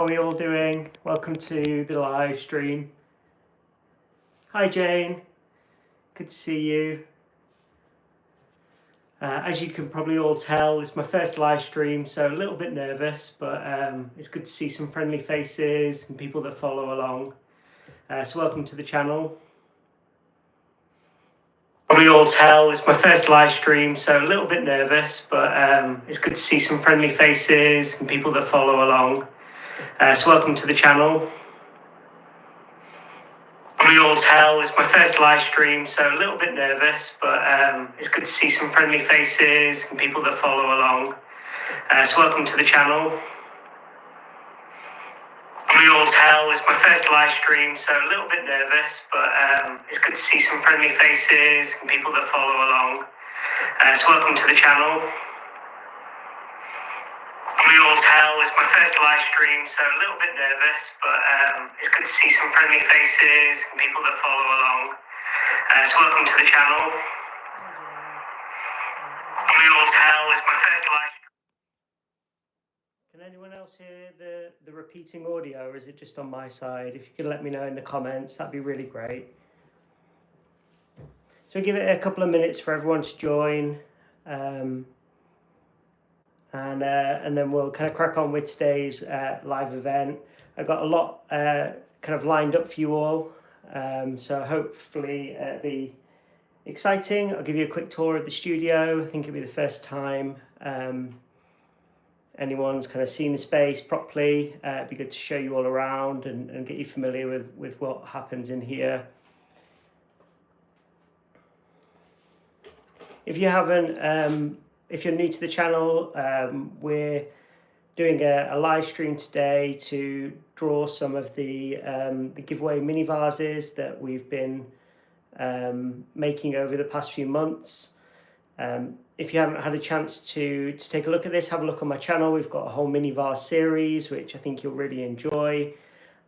How are we all doing? Welcome to the live stream. Hi Jane, good to see you. As you can probably all tell, it's my first live stream, so a little bit nervous, but it's good to see some friendly faces and people that follow along. So welcome to the channel. Probably all tell, it's my first live stream, so a little bit nervous, but it's good to see some friendly faces and people that follow along. So welcome to the channel. Probably all tell, it's my first live stream, so a little bit nervous, but it's good to see some friendly faces and people that follow along. So welcome to the channel. Probably all tell, it's my first live stream, so a little bit nervous, but it's good to see some friendly faces and people that follow along. So welcome to the channel. Probably all tell, it's my first live stream, so a little bit nervous, but it's good to see some friendly faces and people that follow along. So welcome to the channel. Probably all tell, it's my first live. Can anyone else hear the repeating audio, or is it just on my side? If you could let me know in the comments, that'd be really great. So give it a couple of minutes for everyone to join. And then we'll kind of crack on with today's live event. I've got a lot kind of lined up for you all, so hopefully it'll be exciting. I'll give you a quick tour of the studio. I think it'll be the first time anyone's kind of seen the space properly. It'd be good to show you all around and get you familiar with what happens in here. If you haven't, if you're new to the channel, we're doing a live stream today to draw some of the giveaway mini vases that we've been making over the past few months. If you haven't had a chance to take a look at this, have a look on my channel. We've got a whole mini vase series, which I think you'll really enjoy.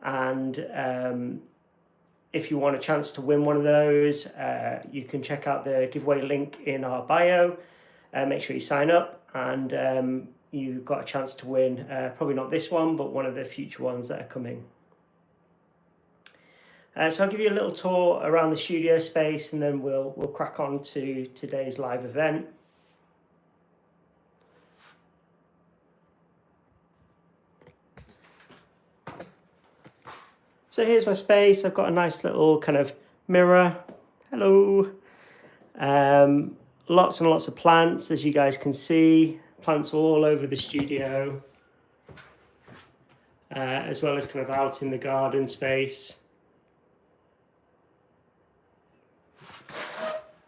And if you want a chance to win one of those, you can check out the giveaway link in our bio. Make sure you sign up, and you've got a chance to win, probably not this one, but one of the future ones that are coming. So I'll give you a little tour around the studio space, and then we'll crack on to today's live event. So here's my space. I've got a nice little kind of mirror. Hello. Lots and lots of plants, as you guys can see. Plants all over the studio, as well as kind of out in the garden space.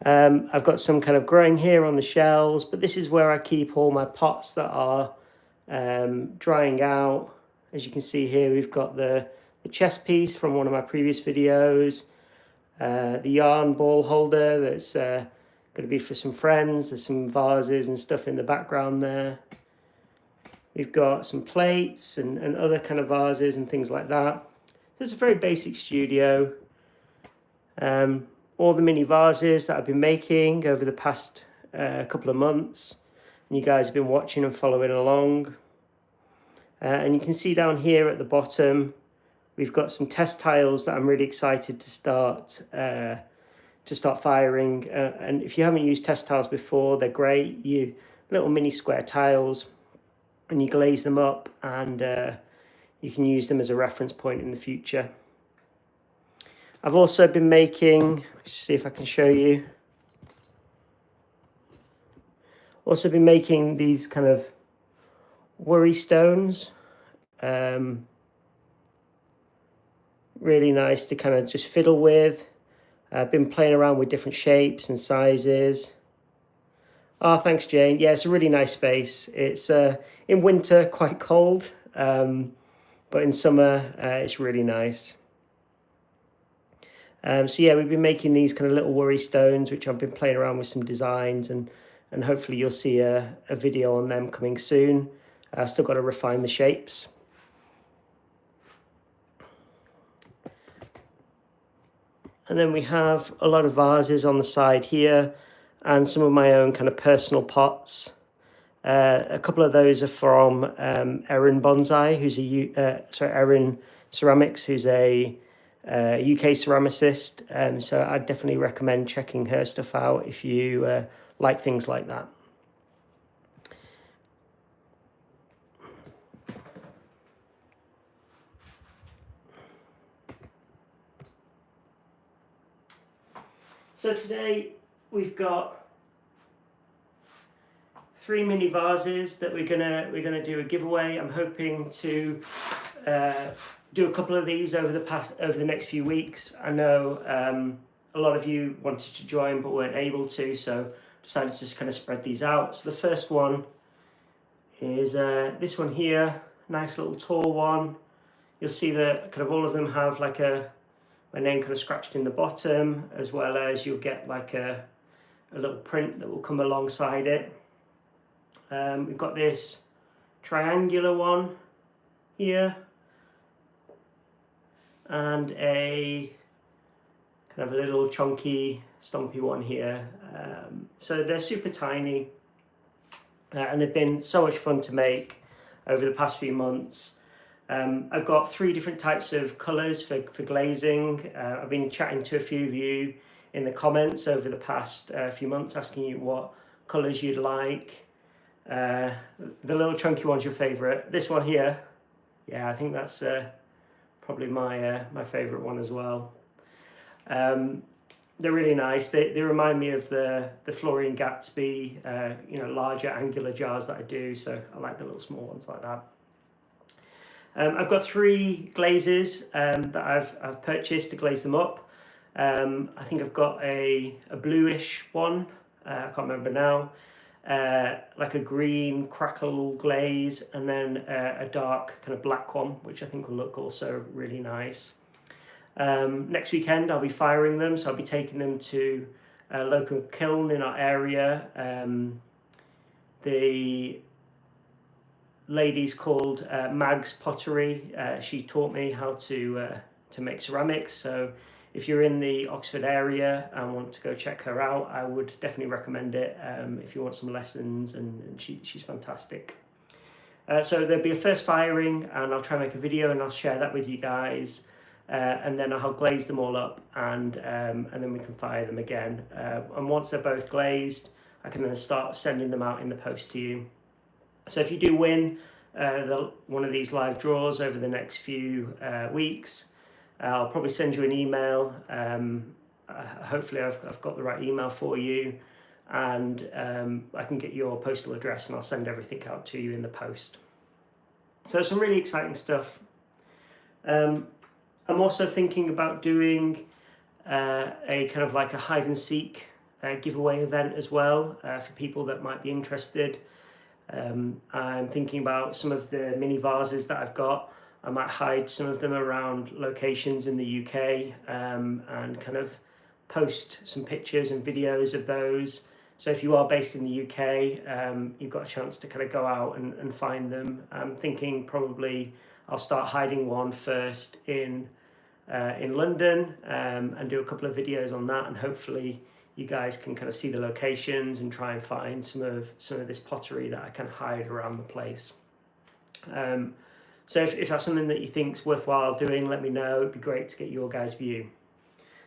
I've got some kind of growing here on the shelves, but this is where I keep all my pots that are drying out. As you can see here, we've got the chest piece from one of my previous videos, the yarn ball holder that's going to be for some friends. There's some vases and stuff in the background there. We've got some plates and other kind of vases and things like that. So it's a very basic studio. All the mini vases that I've been making over the past couple of months, and you guys have been watching and following along. And you can see down here at the bottom, we've got some test tiles that I'm really excited to start firing. And if you haven't used test tiles before, they're great. You little mini square tiles, and you glaze them up, and you can use them as a reference point in the future. I've also been making, let's see if I can show you. Also been making these kind of worry stones. Really nice to kind of just fiddle with. I've been playing around with different shapes and sizes. Oh, thanks, Jane. Yeah, it's a really nice space. It's in winter quite cold, but in summer it's really nice. So yeah, we've been making these kind of little worry stones, which I've been playing around with some designs, and hopefully you'll see a video on them coming soon. I've still got to refine the shapes. And then we have a lot of vases on the side here, and some of my own kind of personal pots. A couple of those are from Erin Bonsai, who's Erin Ceramics, who's a UK ceramicist. So I'd definitely recommend checking her stuff out if you like things like that. So today we've got 3 mini vases that we're gonna do a giveaway. I'm hoping to do a couple of these over the next few weeks. I know a lot of you wanted to join but weren't able to, so decided to just kind of spread these out. So the first one is this one here, nice little tall one. You'll see that kind of all of them have like my name kind of scratched in the bottom, as well as you'll get like a little print that will come alongside it. We've got this triangular one here, and a kind of a little chunky, stumpy one here. So they're super tiny, and they've been so much fun to make over the past few months. I've got 3 different types of colours for glazing. I've been chatting to a few of you in the comments over the past few months, asking you what colours you'd like. The little chunky one's your favourite. This one here, yeah, I think that's probably my favourite one as well. They're really nice. They remind me of the Florian Gatsby, larger angular jars that I do. So I like the little small ones like that. I've got 3 glazes that I've purchased to glaze them up. I think I've got a bluish one. I can't remember now. Like a green crackle glaze, and then a dark kind of black one, which I think will look also really nice. Next weekend I'll be firing them, so I'll be taking them to a local kiln in our area. The lady's called Mag's Pottery. She taught me how to make ceramics, so if you're in the Oxford area and want to go check her out, I would definitely recommend it if you want some lessons, and she's fantastic. So there'll be a first firing, and I'll try and make a video and I'll share that with you guys, and then I'll glaze them all up, and then we can fire them again. And once they're both glazed, I can then start sending them out in the post to you. So if you do win one of these live draws over the next few weeks, I'll probably send you an email. Hopefully I've got the right email for you, and I can get your postal address and I'll send everything out to you in the post. So some really exciting stuff. I'm also thinking about doing a kind of like a hide and seek giveaway event as well for people that might be interested. I'm thinking about some of the mini vases that I've got. I might hide some of them around locations in the UK and kind of post some pictures and videos of those. So if you are based in the UK, you've got a chance to kind of go out and find them. I'm thinking probably I'll start hiding one first in London and do a couple of videos on that, and hopefully you guys can kind of see the locations and try and find some of this pottery that I can hide around the place. So if that's something that you think is worthwhile doing, let me know. It'd be great to get your guys' view.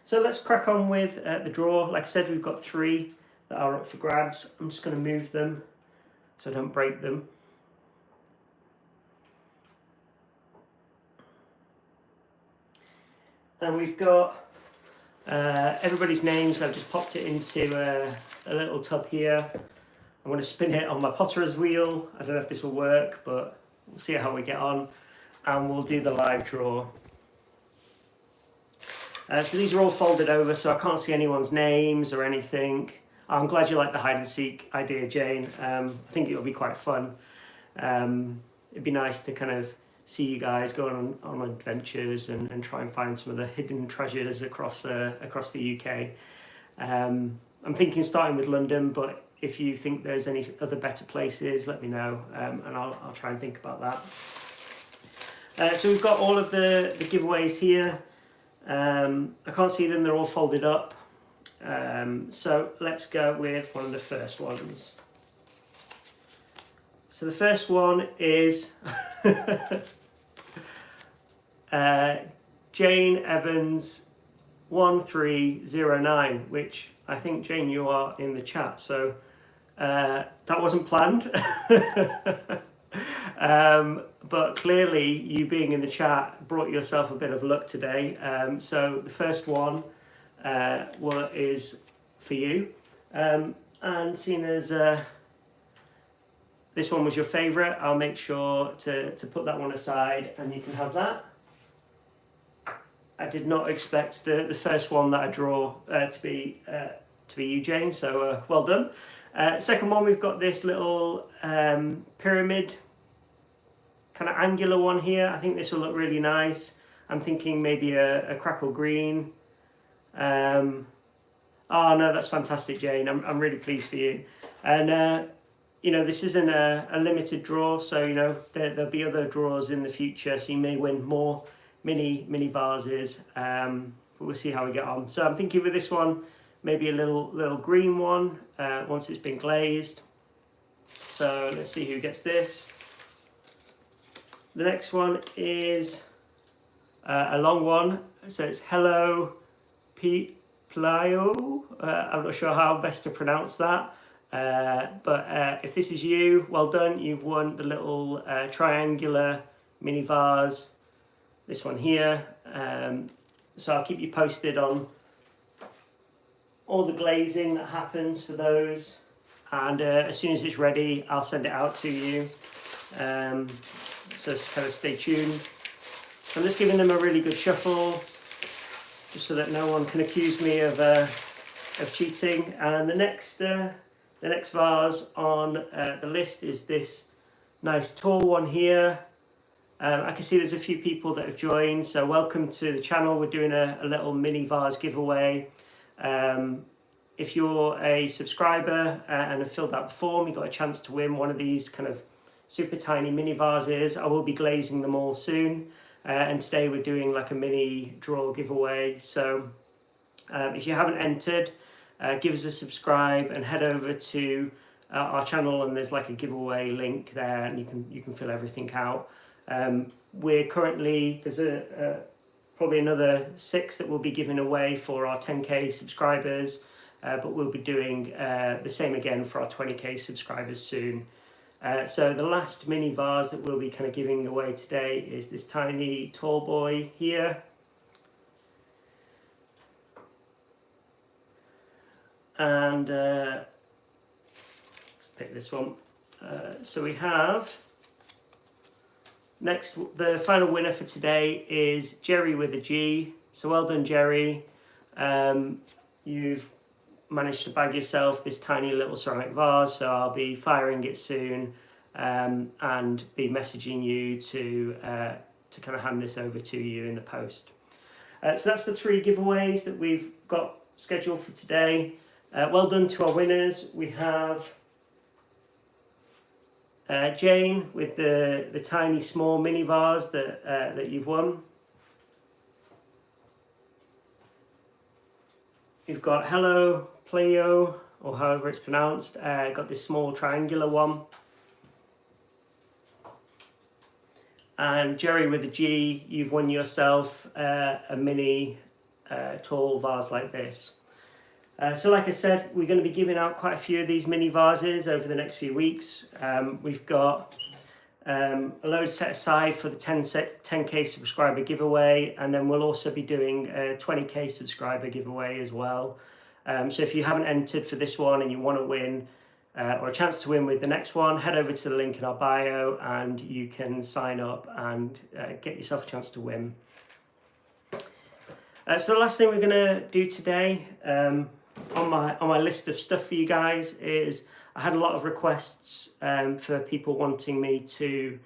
So let's crack on with the draw. Like I said, we've got 3 that are up for grabs. I'm just going to move them so I don't break them. And we've got everybody's names. I've just popped it into a little tub here. I'm going to spin it on my potter's wheel. I don't know if this will work, but we'll see how we get on, and we'll do the live draw. So these are all folded over, so I can't see anyone's names or anything. I'm glad you like the hide and seek idea, Jane. I think it'll be quite fun. It'd be nice to kind of see you guys going on adventures and try and find some of the hidden treasures across the UK. I'm thinking starting with London, but if you think there's any other better places, let me know, and I'll try and think about that. So we've got all of the giveaways here. I can't see them, they're all folded up. So let's go with one of the first ones. So the first one is Jane Evans 1309, which I think, Jane, you are in the chat, so that wasn't planned. But clearly you being in the chat brought yourself a bit of luck today. So the first one is for you, and seeing as this one was your favourite, I'll make sure to put that one aside and you can have that. I did not expect the first one that I draw to be you, Jane, so well done. Second one, we've got this little pyramid kind of angular one here. I think this will look really nice. I'm thinking maybe a crackle green. Oh no, that's fantastic, Jane. I'm really pleased for you. And you know, this isn't a limited draw, so you know there'll be other draws in the future, so you may win more mini vases, but we'll see how we get on. So I'm thinking with this one, maybe a little green one once it's been glazed. So let's see who gets this. The next one is a long one, so it's Hello Pete Plio. I'm not sure how best to pronounce that, but if this is you, well done. You've won the little triangular mini vase, this one here. So I'll keep you posted on all the glazing that happens for those, and as soon as it's ready I'll send it out to you, so just kind of stay tuned. So I'm just giving them a really good shuffle just so that no one can accuse me of cheating. And the next vase on the list is this nice tall one here. I can see there's a few people that have joined, so welcome to the channel. We're doing a little mini vase giveaway. If you're a subscriber and have filled out the form, you got a chance to win one of these kind of super tiny mini vases. I will be glazing them all soon, and today we're doing like a mini draw giveaway. So if you haven't entered, give us a subscribe and head over to our channel, and there's like a giveaway link there, and you can fill everything out. We're currently, there's probably another 6 that we'll be giving away for our 10k subscribers, but we'll be doing the same again for our 20k subscribers soon. So the last mini vase that we'll be kind of giving away today is this tiny tall boy here. And let's pick this one. So we have next, the final winner for today is Jerry with a G. So well done, Jerry. You've managed to bag yourself this tiny little ceramic vase, so I'll be firing it soon, and be messaging you to kind of hand this over to you in the post. So that's the 3 giveaways that we've got scheduled for today. Well done to our winners. We have Jane with the tiny small mini vase that you've won. You've got Hello Pleo, or however it's pronounced, got this small triangular one. And Jerry with a G, you've won yourself a mini tall vase like this. So like I said, we're going to be giving out quite a few of these mini vases over the next few weeks. We've got a load set aside for the 10k subscriber giveaway, and then we'll also be doing a 20k subscriber giveaway as well. So if you haven't entered for this one and you want to win, or a chance to win with the next one, head over to the link in our bio and you can sign up and get yourself a chance to win. So the last thing we're going to do today on my list of stuff for you guys is I had a lot of requests for people wanting me to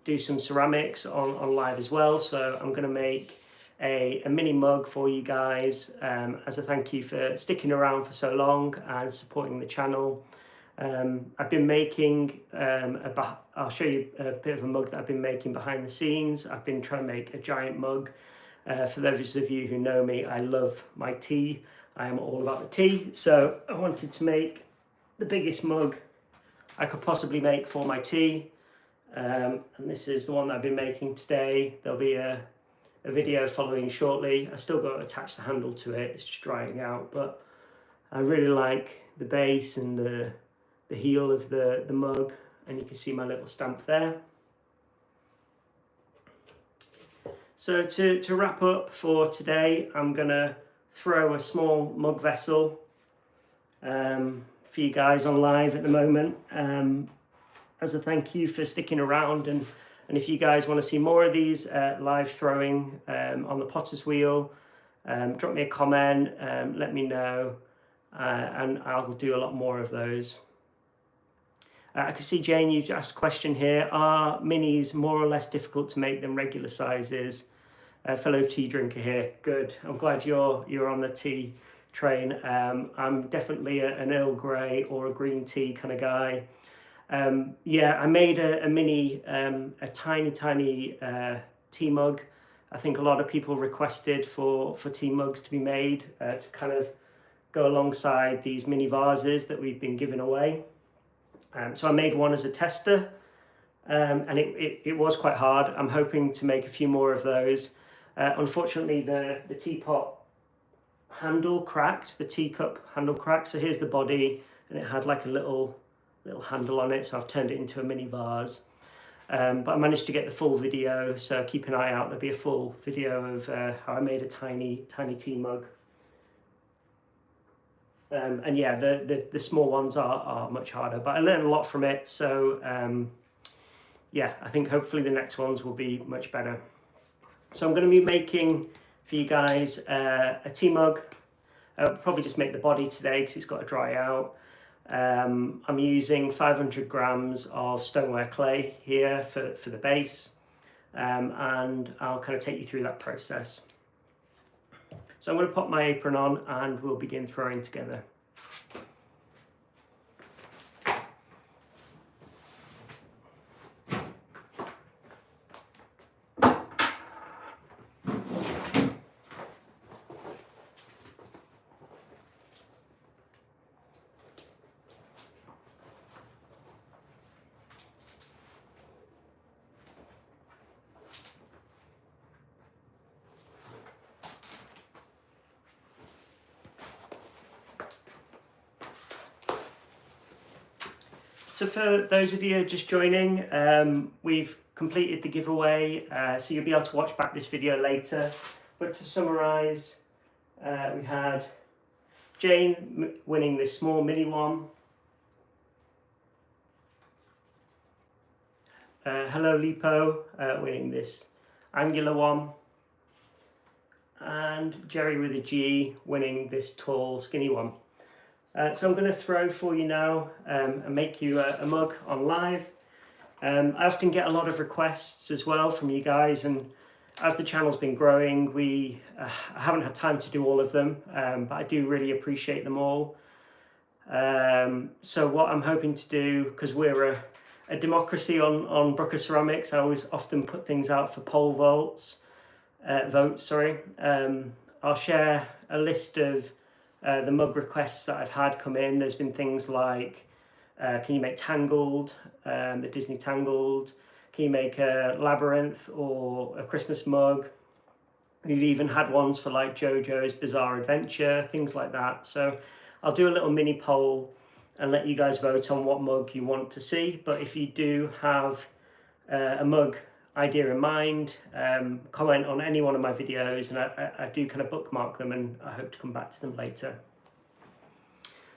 do some ceramics on live as well. So I'm going to make a mini mug for you guys as a thank you for sticking around for so long and supporting the channel. I've been making, I'll show you a bit of a mug that I've been making behind the scenes. I've been trying to make a giant mug. For those of you who know me, I love my tea. I am all about the tea. So I wanted to make the biggest mug I could possibly make for my tea. And this is the one that I've been making today. There'll be a video following shortly. I still got to attach the handle to it, it's just drying out, but I really like the base and the heel of the mug, and you can see my little stamp there. So to wrap up for today, I'm gonna throw a small mug vessel for you guys on live at the moment, as a thank you for sticking around, and if you guys want to see more of these live throwing on the potter's wheel, drop me a comment, let me know, and I'll do a lot more of those. I can see Jane, you've asked a question here. Are minis more or less difficult to make than regular sizes? Fellow tea drinker here. Good. I'm glad you're on the tea train. I'm definitely an Earl Grey or a green tea kind of guy. Yeah, I made a mini, a tiny tea mug. I think a lot of people requested for tea mugs to be made to kind of go alongside these mini vases that we've been giving away. So I made one as a tester, and it was quite hard. I'm hoping to make a few more of those. Unfortunately, the teapot handle cracked, the teacup handle cracked. So here's the body, and it had like a little handle on it, so I've turned it into a mini vase. But I managed to get the full video, so keep an eye out. There'll be a full video of how I made a tiny tea mug. And yeah, the small ones are much harder, but I learned a lot from it. So yeah, I think hopefully the next ones will be much better. So I'm going to be making for you guys a tea mug. I'll probably just make the body today because it's got to dry out. I'm using 500 grams of stoneware clay here for the base, and I'll kind of take you through that process. So I'm going to pop my apron on and we'll begin throwing together. So for those of you just joining, we've completed the giveaway, so you'll be able to watch back this video later. But to summarise, we had Jane winning this small mini one. Hello Lipo winning this angular one. And Jerry with a G winning this tall skinny one. So I'm going to throw for you now and make you a mug on live. I often get a lot of requests as well from you guys, and as the channel's been growing, I haven't had time to do all of them, but I do really appreciate them all. So what I'm hoping to do, because we're a democracy on Brooker Ceramics, I always often put things out for poll votes. I'll share a list of the mug requests that I've had come in. There's been things like, can you make Tangled, the Disney Tangled? Can you make a Labyrinth or a Christmas mug? We've even had ones for like JoJo's Bizarre Adventure, things like that. So I'll do a little mini poll and let you guys vote on what mug you want to see. But if you do have a mug idea in mind, comment on any one of my videos, and I do kind of bookmark them, and I hope to come back to them later.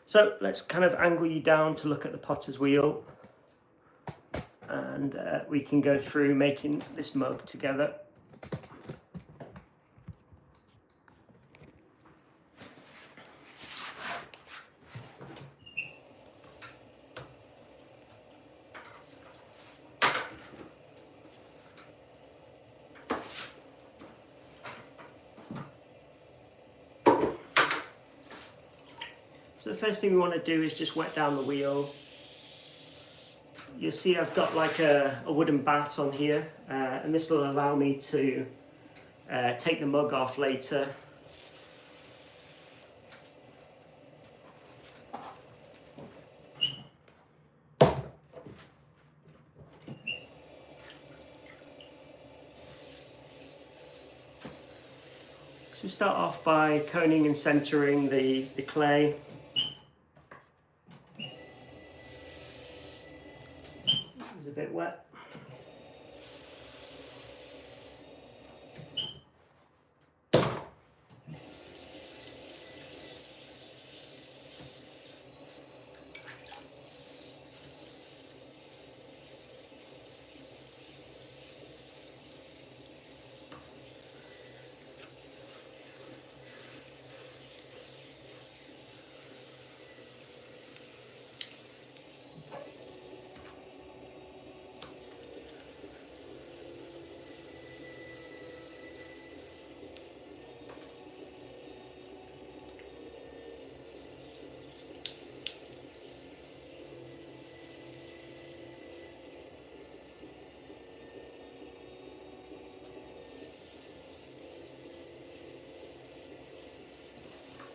So let's kind of angle you down to look at the potter's wheel, and we can go through making this mug together. So the first thing we want to do is just wet down the wheel. You'll see I've got like a wooden bat on here, and this will allow me to take the mug off later. So start off by coning and centering the clay. It's a bit wet.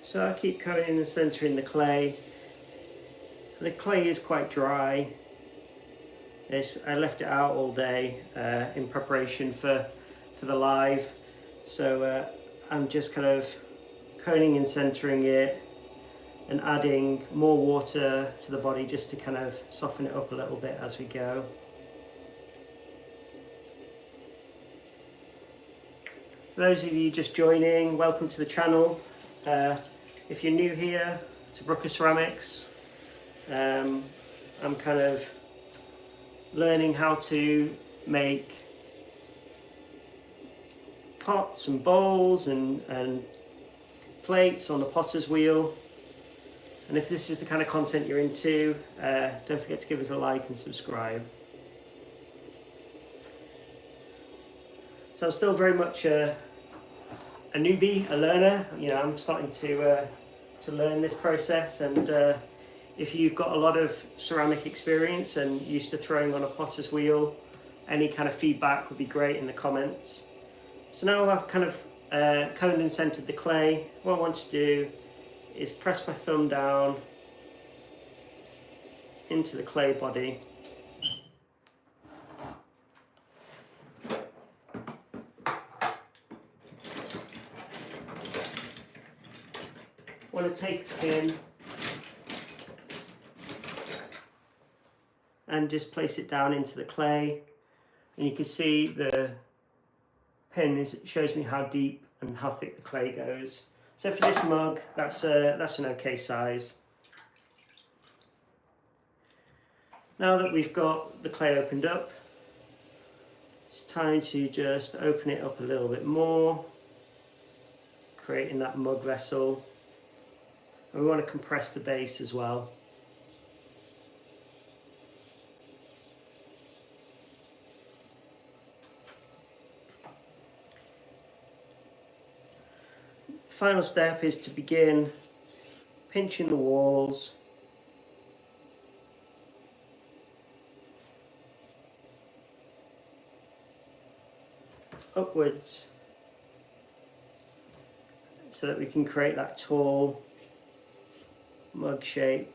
So I keep coning and centering the clay. The clay is quite dry. I left it out all day in preparation for the live. So I'm just kind of coning and centering it and adding more water to the body just to kind of soften it up a little bit as we go. For those of you just joining, welcome to the channel. If you're new here to Brooker Ceramics, I'm kind of learning how to make pots and bowls and plates on the potter's wheel. And if this is the kind of content you're into, don't forget to give us a like and subscribe. So I'm still very much a newbie, a learner. You know, I'm starting to learn this process, and if you've got a lot of ceramic experience and used to throwing on a potter's wheel, any kind of feedback would be great in the comments. So now I've kind of coned and centered the clay. What I want to do is press my thumb down into the clay body. I want to take a pin and just place it down into the clay, and you can see the pin shows me how deep and how thick the clay goes. So for this mug, that's an okay size. Now that we've got the clay opened up, it's time to just open it up a little bit more, creating that mug vessel. And we want to compress the base as well. Final step is to begin pinching the walls upwards so that we can create that tall mug shape.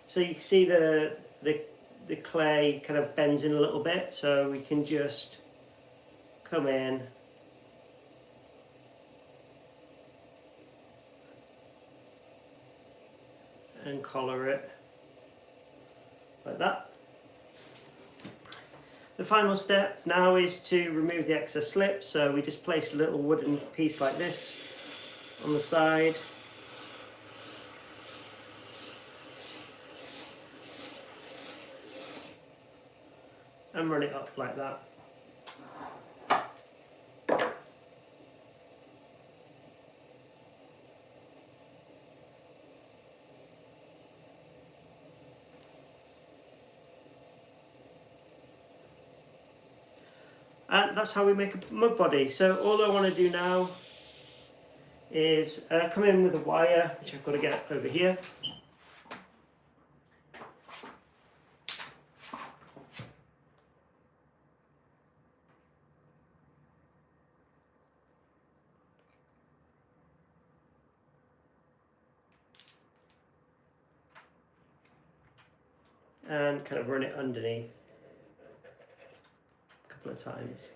So you can see the clay kind of bends in a little bit, so we can just come in and collar it like that. The final step now is to remove the excess slip, so we just place a little wooden piece like this on the side. And run it up like that. And that's how we make a mug body. So all I want to do now is come in with a wire, which I've got to get over here. and kind of run it underneath a couple of times.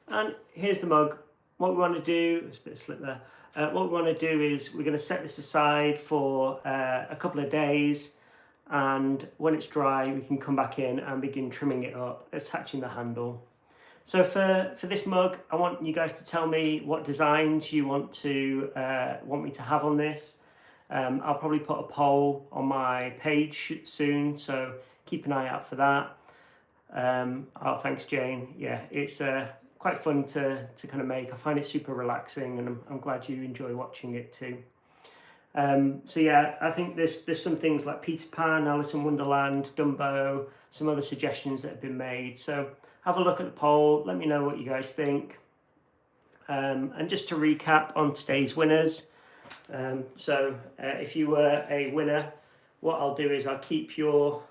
And here's the mug. What we want to do, there's a bit of slip there. What we want to do is we're going to set this aside for a couple of days, and when it's dry we can come back in and begin trimming it up, attaching the handle. So for this mug, I want you guys to tell me what designs you want me to have on this. I'll probably put a poll on my page soon, so keep an eye out for that. Oh, thanks Jane. Yeah, it's quite fun to kind of make. I find it super relaxing, and I'm glad you enjoy watching it too. So yeah, I think there's some things like Peter Pan, Alice in Wonderland, Dumbo, some other suggestions that have been made. So have a look at the poll, let me know what you guys think. And just to recap on today's winners. If you were a winner, what I'll do is I'll keep your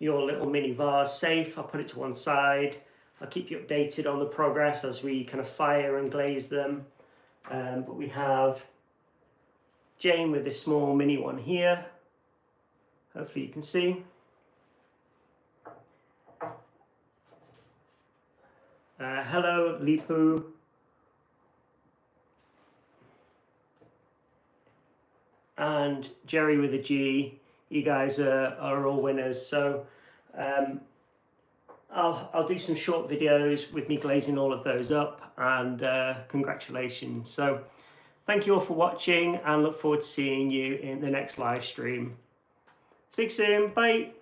little mini vase safe. I'll put it to one side. I'll keep you updated on the progress as we kind of fire and glaze them. But we have Jane with this small mini one here. Hopefully you can see. Hello, Lipu. And Jerry with a G. You guys are all winners. So I'll do some short videos with me glazing all of those up, and congratulations. So thank you all for watching, and look forward to seeing you in the next live stream. Speak soon. Bye.